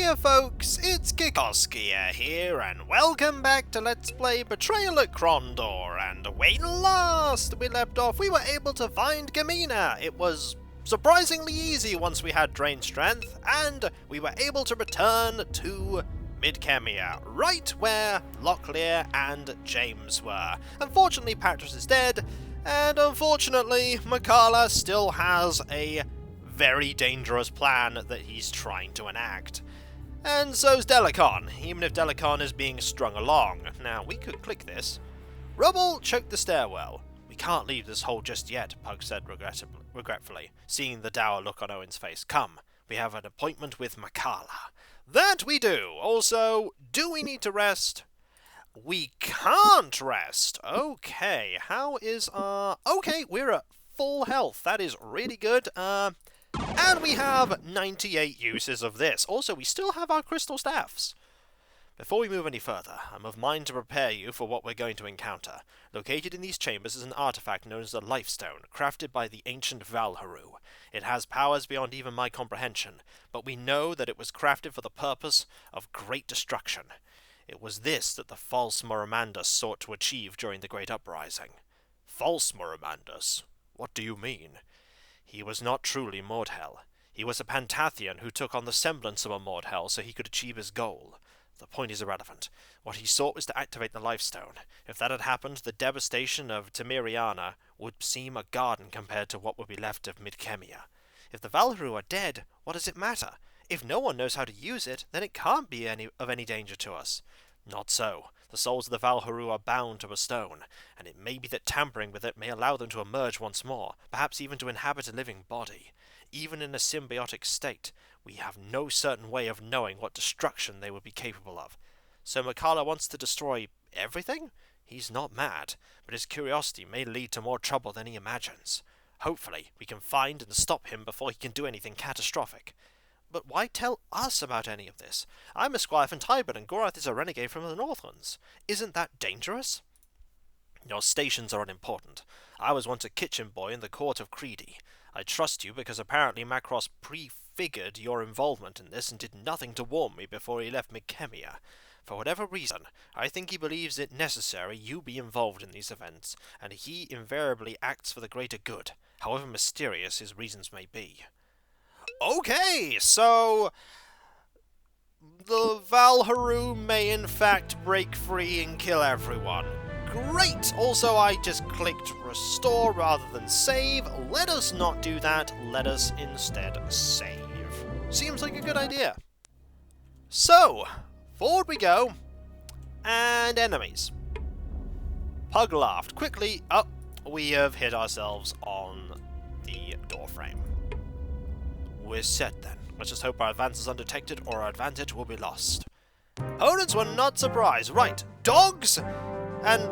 Hiya folks, it's Kikoskia here, and welcome back to Let's Play Betrayal at Krondor. And when last we left off, we were able to find Gamina. It was surprisingly easy once we had drained strength, and we were able to return to Midkemia, right where Locklear and James were. Unfortunately, Patras is dead, and unfortunately, Makala still has a very dangerous plan that he's trying to enact. And so's Delekhan, even if Delekhan is being strung along. Now, we could click this. Rubble choked the stairwell. We can't leave this hole just yet, Pug said regretfully, seeing the dour look on Owyn's face. Come, we have an appointment with Makala. That we do. Also, do we need to rest? We can't rest. Okay, how is okay, we're at full health. That is really good. And we have 98 uses of this. Also, we still have our crystal staffs. Before we move any further, I'm of mind to prepare you for what we're going to encounter. Located in these chambers is an artifact known as the lifestone, crafted by the ancient Valharu. It has powers beyond even my comprehension, but we know that it was crafted for the purpose of great destruction. It was this that the false Moramandus sought to achieve during the Great Uprising. False Moramandus? What do you mean? He was not truly Mordhel. He was a Pantathian who took on the semblance of a Mordhel so he could achieve his goal. The point is irrelevant. What he sought was to activate the lifestone. If that had happened, the devastation of Temeriana would seem a garden compared to what would be left of Midkemia. If the Valharu are dead, what does it matter? If no one knows how to use it, then it can't be of any danger to us. Not so. The souls of the Valharu are bound to a stone, and it may be that tampering with it may allow them to emerge once more, perhaps even to inhabit a living body. Even in a symbiotic state, we have no certain way of knowing what destruction they would be capable of. So Makala wants to destroy everything? He's not mad, but his curiosity may lead to more trouble than he imagines. Hopefully, we can find and stop him before he can do anything catastrophic. But why tell us about any of this? I'm a squire from Tybert, and Gorath is a renegade from the Northlands. Isn't that dangerous? Your stations are unimportant. I was once a kitchen boy in the court of Creedy. I trust you because apparently Macross prefigured your involvement in this and did nothing to warn me before he left Midkemia. For whatever reason, I think he believes it necessary you be involved in these events, and he invariably acts for the greater good, however mysterious his reasons may be. Okay, so the Valharu may in fact break free and kill everyone. Great! Also, I just clicked restore rather than save. Let us not do that. Let us instead save. Seems like a good idea. So, forward we go. And enemies. Pug laughed. Quickly, we have hit ourselves on the doorframe. We're set then. Let's just hope our advance is undetected or our advantage will be lost. Opponents were not surprised. Right, dogs and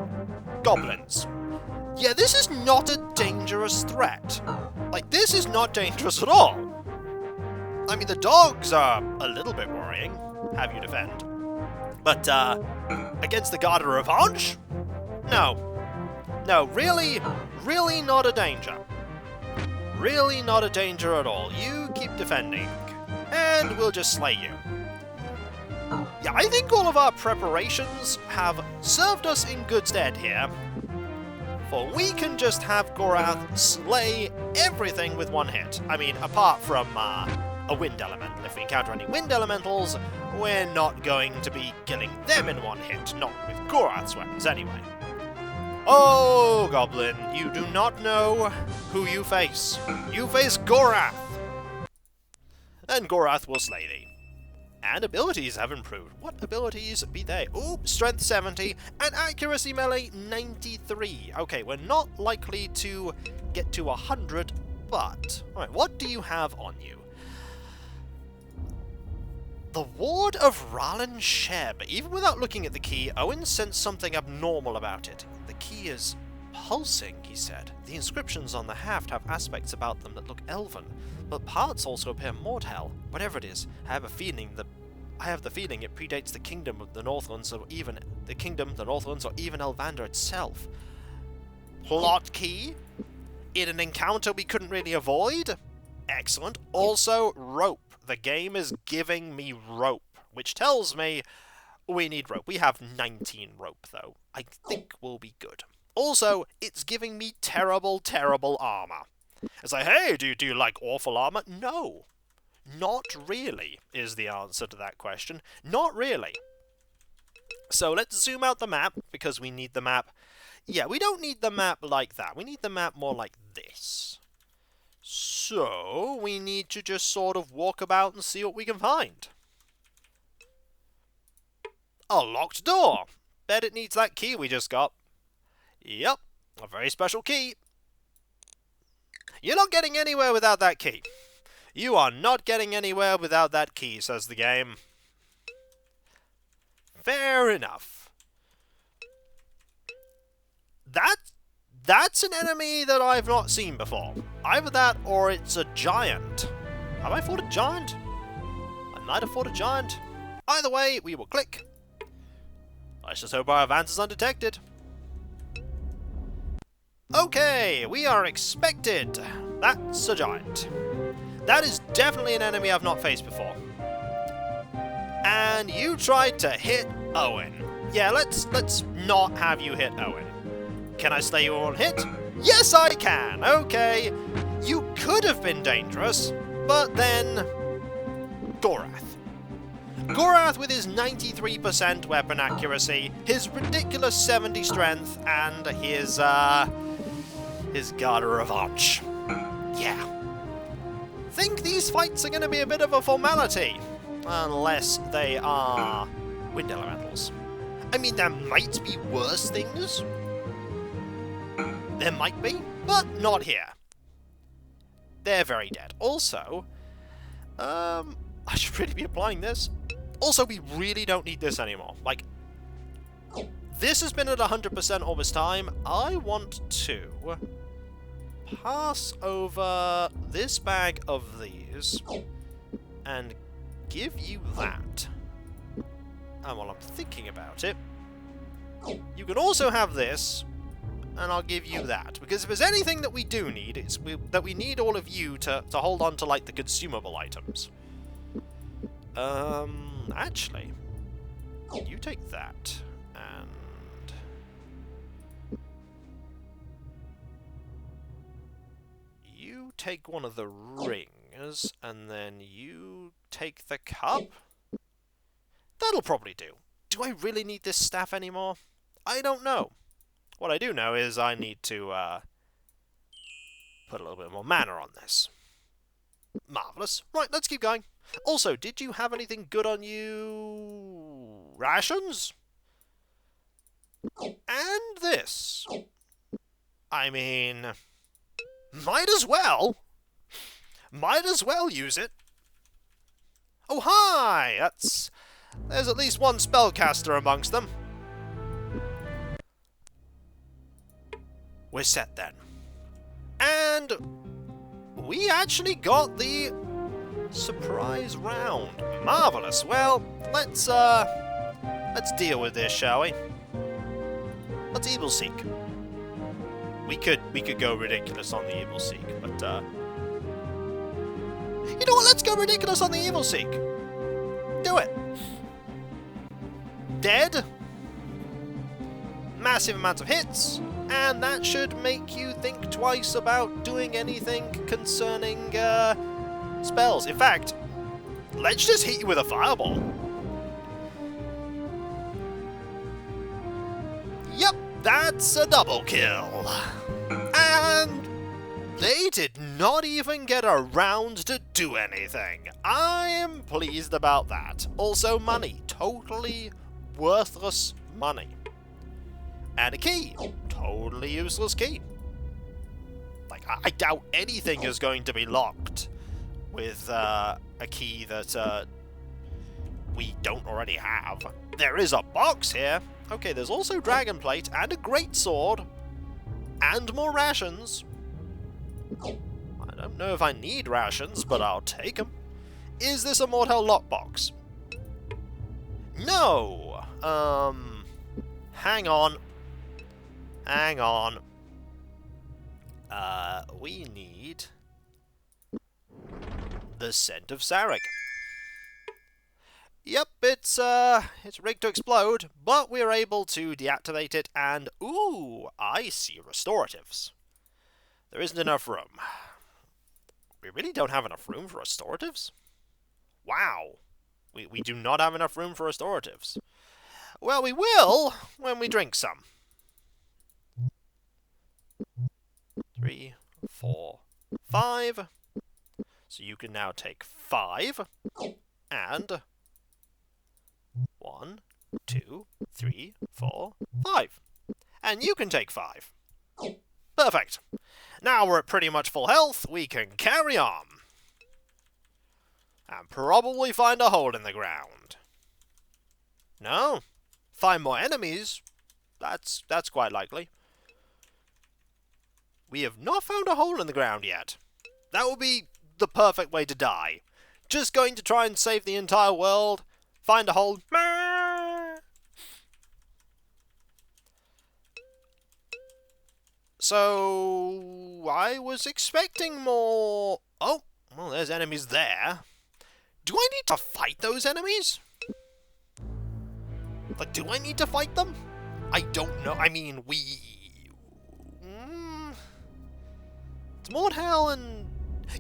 goblins. Yeah, this is not a dangerous threat. Like, this is not dangerous at all. I mean, the dogs are a little bit worrying. Have you defend. But, against the Guard of Revanche? No. No, really not a danger. Really not a danger at all. You keep defending, and we'll just slay you. Yeah, I think all of our preparations have served us in good stead here. For we can just have Gorath slay everything with one hit. I mean, apart from a wind elemental. If we encounter any wind elementals, we're not going to be killing them in one hit. Not with Gorath's weapons, anyway. Oh, Goblin, you do not know who you face. You face Gorath! And Gorath will slay thee. And abilities have improved. What abilities be they? Ooh, strength 70, and accuracy melee 93. Okay, we're not likely to get to 100, but... Alright, what do you have on you? The Ward of Rallen Sheb. Even without looking at the key, Owyn sensed something abnormal about it. The key is pulsing, he said. The inscriptions on the haft have aspects about them that look elven, but parts also appear Mordhel. Whatever it is, I have the feeling it predates the kingdom of the Northlands, or even Elvander itself. Plot key? In an encounter we couldn't really avoid? Excellent. Also, rope. the game is giving me rope, which tells me we need rope. We have 19 rope, though. I think we'll be good. Also, it's giving me terrible, terrible armor. It's like, hey, do you like awful armor? No. Not really, is the answer to that question. Not really. So let's zoom out the map, because we need the map. Yeah, we don't need the map like that. We need the map more like this. So, we need to just sort of walk about and see what we can find. A locked door! Bet it needs that key we just got. Yep, a very special key. You're not getting anywhere without that key. You are not getting anywhere without that key, says the game. Fair enough. That's an enemy that I've not seen before. Either that or it's a giant. Have I fought a giant? I might have fought a giant. Either way, we will click. Let's just hope our advance is undetected. Okay, we are expected. That's a giant. That is definitely an enemy I've not faced before. And you tried to hit Owyn. Yeah, let's not have you hit Owyn. Can I slay you on hit? Yes, I can! Okay. You could have been dangerous, but then... Gorath. Gorath with his 93% weapon accuracy, his ridiculous 70 strength, and his Garter of Arch. Yeah. Think these fights are going to be a bit of a formality. Unless they are wind elementals. I mean, there might be worse things. There might be, but not here. They're very dead. Also, I should really be applying this. Also, we really don't need this anymore. Like, this has been at 100% all this time. I want to pass over this bag of these and give you that. And while I'm thinking about it, you can also have this, and I'll give you that. Because if there's anything that we do need, it's that we need all of you to hold on to, like, the consumable items. Actually, you take that, and... you take one of the rings, and then you take the cup? That'll probably do. Do I really need this staff anymore? I don't know. What I do know is I need to, put a little bit more mana on this. Marvellous. Right, let's keep going. Also, did you have anything good on you? Rations? And this. I mean... might as well. Might as well use it. Oh, hi! There's at least one spellcaster amongst them. We're set then. And we actually got the surprise round. Marvellous. Well, let's deal with this, shall we? Let's evil seek. We could go ridiculous on the evil seek, but you know what? Let's go ridiculous on the evil seek. Do it. Dead. Massive amounts of hits, and that should make you think twice about doing anything concerning spells. In fact, let's just hit you with a fireball. Yep, that's a double kill. And they did not even get around to do anything. I am pleased about that. Also, money. Totally worthless money. And a key. Totally useless key. Like, I doubt anything is going to be locked with a key that we don't already have. There is a box here. Okay, there's also dragon plate and a great sword. And more rations. I don't know if I need rations, but I'll take them. Is this a Mortel lockbox? No! Hang on. Hang on. We need the scent of Sarek. Yep, it's rigged to explode, but we're able to deactivate it, and ooh, I see restoratives. There isn't enough room. We really don't have enough room for restoratives? Wow. We do not have enough room for restoratives. Well, we will when we drink some. 3, 4, 5. So you can now take 5, and 1, 2, 3, 4, 5. And you can take 5. Perfect. Now we're at pretty much full health, we can carry on. And probably find a hole in the ground. No? Find more enemies? That's quite likely. We have not found a hole in the ground yet. That would be the perfect way to die. Just going to try and save the entire world. Find a hole. So, I was expecting more... Oh, well, there's enemies there. Do I need to fight those enemies? Like, do I need to fight them? I don't know. I mean, it's Mordhau and...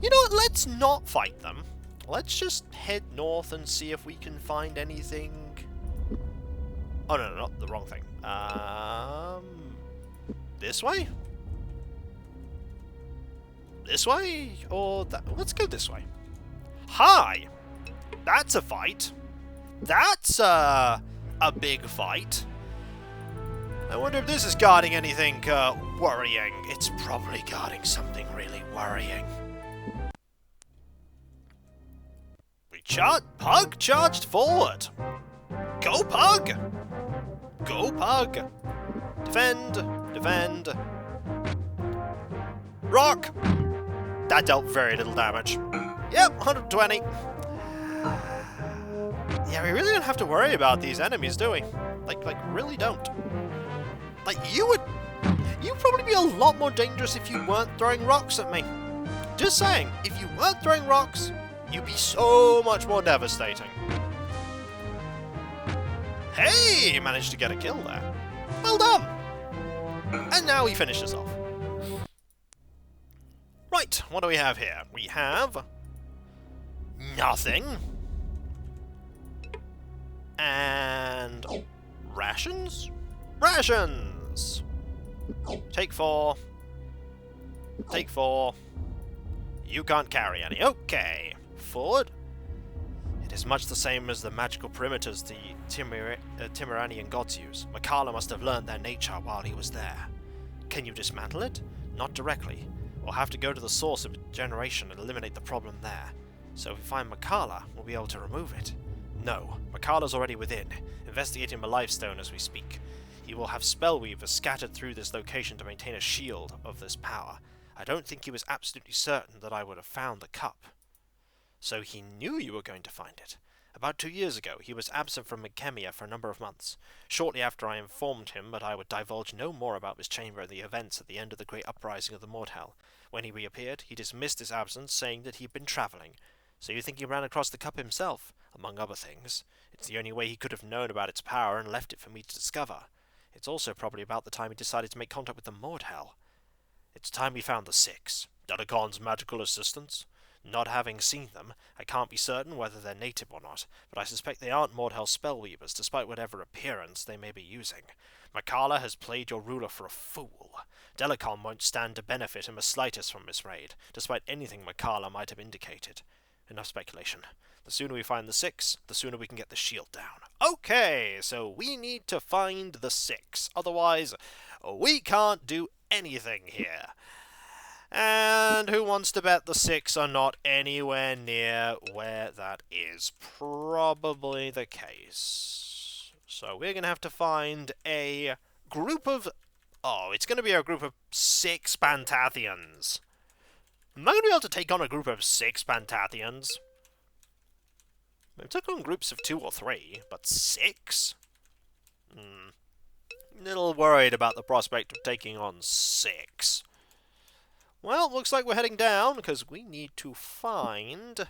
You know what? Let's not fight them. Let's just head north and see if we can find anything... Oh, no, the wrong thing. This way? This way? Or that? Let's go this way. Hi! That's a fight. That's a big fight. I wonder if this is guarding anything worrying. It's probably guarding something really worrying. Pug charged forward. Go, Pug! Go, Pug! Defend! Defend! Rock! That dealt very little damage. Yep, 120. Yeah, we really don't have to worry about these enemies, do we? Like, really don't. Like, you'd probably be a lot more dangerous if you weren't throwing rocks at me. Just saying, if you weren't throwing rocks, you'd be so much more devastating. Hey, you managed to get a kill there. Well done. And now he finishes off. Right, what do we have here? We have... nothing. And... rations? Rations! Take 4. Take 4. You can't carry any. Okay. Forward. It is much the same as the magical perimeters the Timiranian gods use. Makala must have learned their nature while he was there. Can you dismantle it? Not directly. We'll have to go to the source of generation and eliminate the problem there. So if we find Makala, we'll be able to remove it. No, Makala's already within, investigating the lifestone as we speak. He will have spellweavers scattered through this location to maintain a shield of this power. I don't think he was absolutely certain that I would have found the cup. So he knew you were going to find it. About 2 years ago, he was absent from Makemia for a number of months. Shortly after I informed him that I would divulge no more about this chamber and the events at the end of the great uprising of the Mordhau. When he reappeared, he dismissed his absence, saying that he'd been travelling. So you think he ran across the cup himself, among other things. It's the only way he could have known about its power and left it for me to discover. It's also probably about the time he decided to make contact with the Mordhau. It's time we found the 6. Delekhan's magical assistants. Not having seen them, I can't be certain whether they're native or not, but I suspect they aren't Mordhau spellweavers, despite whatever appearance they may be using. Makala has played your ruler for a fool. Delekhan won't stand to benefit in the slightest from this raid, despite anything Makala might have indicated. Enough speculation. The sooner we find the 6, the sooner we can get the shield down. Okay, so we need to find the 6. Otherwise, we can't do anything here. And who wants to bet the 6 are not anywhere near where that is? Probably the case. So we're going to have to find a group of... Oh, it's going to be a group of 6 Pantathians. Am I going to be able to take on a group of 6 Pantathians? I took on groups of 2 or 3, but 6? Little worried about the prospect of taking on 6. Well, looks like we're heading down, because we need to find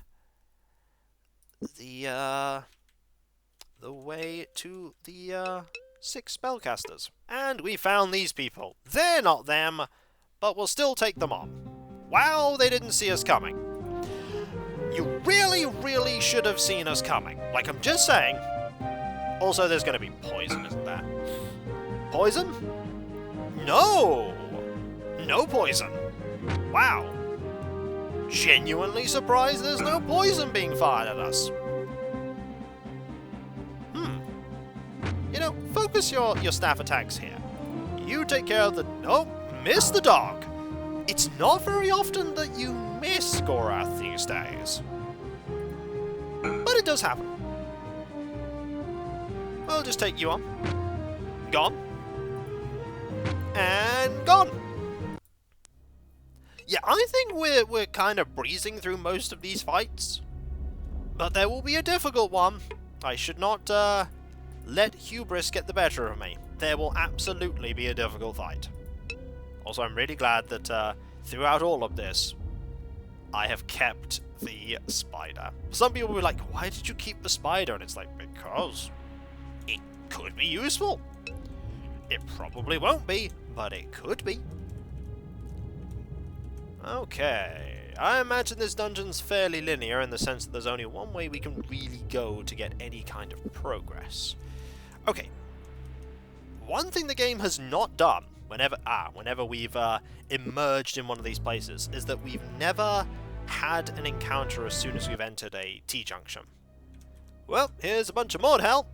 the the way to the 6 spellcasters. And we found these people. They're not them, but we'll still take them on. Wow, they didn't see us coming. You really, really should have seen us coming. Like, I'm just saying. Also, there's going to be poison, isn't there? Poison? No! No poison. Wow. Genuinely surprised there's no poison being fired at us. You know, focus your staff attacks here. You take care of the... Nope, miss the dog. It's not very often that you miss Gorath these days. But it does happen. We'll just take you on. Gone. And gone. Yeah, I think we're kind of breezing through most of these fights. But there will be a difficult one. I should not let hubris get the better of me. There will absolutely be a difficult fight. Also, I'm really glad that throughout all of this, I have kept the spider. Some people were like, why did you keep the spider? And it's like, because it could be useful. It probably won't be, but it could be. Okay, I imagine this dungeon's fairly linear in the sense that there's only one way we can really go to get any kind of progress. Okay, one thing the game has not done whenever we've emerged in one of these places is that we've never had an encounter as soon as we've entered a T-junction. Well, here's a bunch of more hell,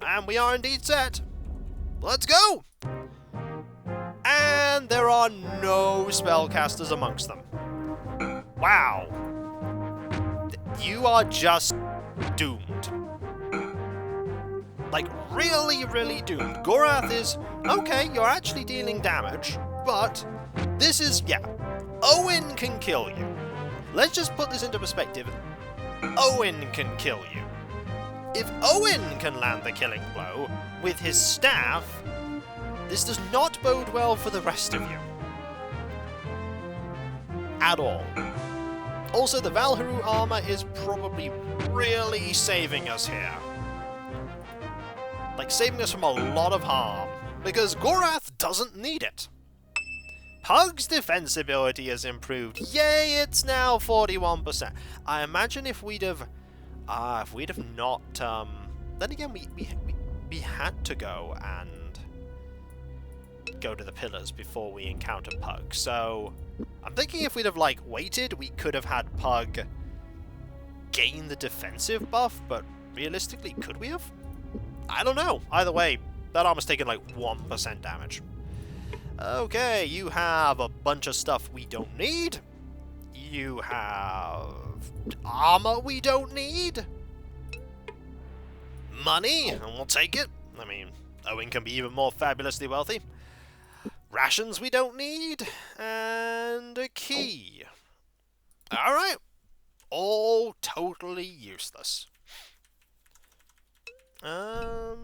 and we are indeed set. Let's go! And there are no spellcasters amongst them. Wow. You are just doomed. Like, really, really doomed. Gorath is, okay, you're actually dealing damage, but this is, yeah, Owyn can kill you. Let's just put this into perspective. Owyn can kill you. If Owyn can land the killing blow with his staff, this does not bode well for the rest of you. At all. Also, the Valharu armor is probably really saving us here. Like, saving us from a lot of harm. Because Gorath doesn't need it. Pug's defense ability has improved. Yay, it's now 41%. I imagine if we'd have not, then again, we had to go and go to the pillars before we encounter Pug. So I'm thinking if we'd have like waited, we could have had Pug gain the defensive buff, but realistically, could we have? I don't know. Either way, that armor's taken like 1% damage. Okay, you have a bunch of stuff we don't need. You have armor we don't need. Money, and we'll take it. I mean, Owyn can be even more fabulously wealthy. Rations we don't need, and a key. Alright. All totally useless. Down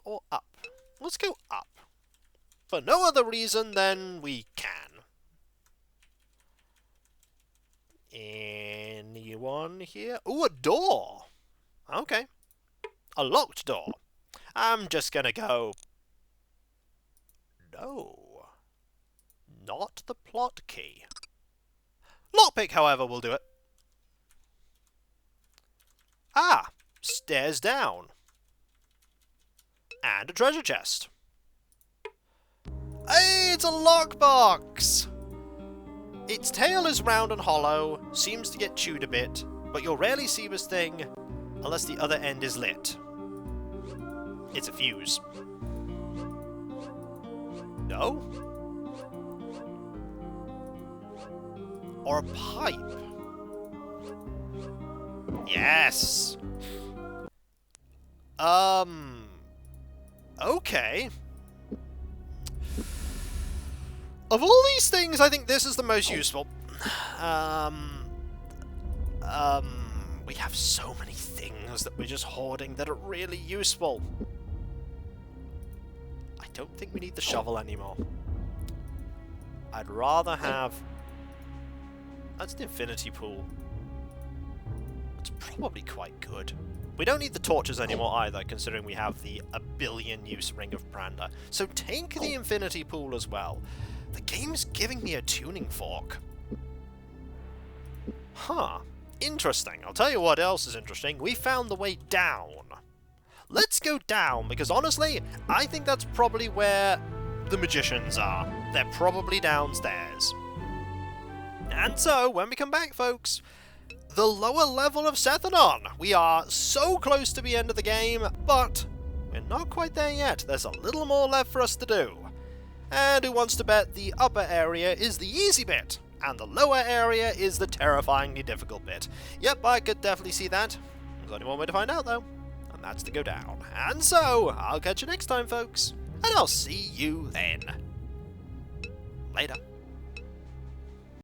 or up? Let's go up. For no other reason than we can. Anyone here? Ooh, a door! Okay. A locked door. I'm just gonna go... No. Not the plot key. Lockpick, however, will do it. Ah! Stairs down. And a treasure chest. Hey, it's a lockbox! Its tail is round and hollow, seems to get chewed a bit, but you'll rarely see this thing unless the other end is lit. It's a fuse. No? Or a pipe? Yes! Okay. Of all these things, I think this is the most useful. We have so many things that we're just hoarding that are really useful. I don't think we need the shovel anymore. I'd rather have... That's an infinity pool. It's probably quite good. We don't need the torches anymore either, considering we have the a billion use Ring of Brander. So take the Infinity Pool as well. The game's giving me a tuning fork. Huh. Interesting. I'll tell you what else is interesting. We found the way down. Let's go down, because honestly, I think that's probably where the magicians are. They're probably downstairs. And so, when we come back, folks, the lower level of Sethanon. We are so close to the end of the game, but we're not quite there yet. There's a little more left for us to do. And who wants to bet the upper area is the easy bit, and the lower area is the terrifyingly difficult bit? Yep, I could definitely see that. There's only one way to find out, though, and that's to go down. And so, I'll catch you next time, folks, and I'll see you then. Later.